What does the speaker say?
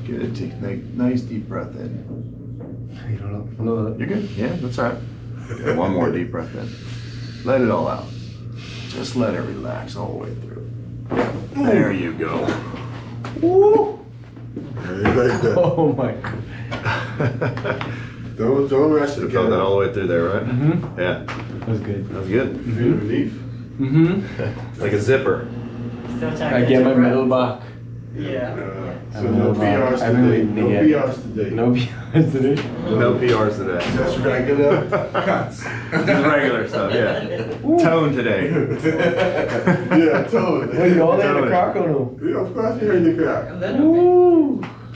Good. Take a nice deep breath in. You don't know. You're good. Yeah, that's all right. Okay, one more deep breath in. Let it all out. Just let it relax all the way through. There you go. Woo! Like that. Oh my God. Don't rush it. You felt that all the way through there, right? Mm-hmm. Yeah. That was good. That was good. Feel relief. Mm-hmm. It's like a zipper. I get my medal back. Yeah. So no PRs I really today. No need it. PRs today. No PRs today. No PRs today. Just regular cuts. Just regular stuff, yeah. Tone today. Yeah, totally. Wait, you all in the Totally. crack or no? Yeah, of course you're in the crack. And then Woo!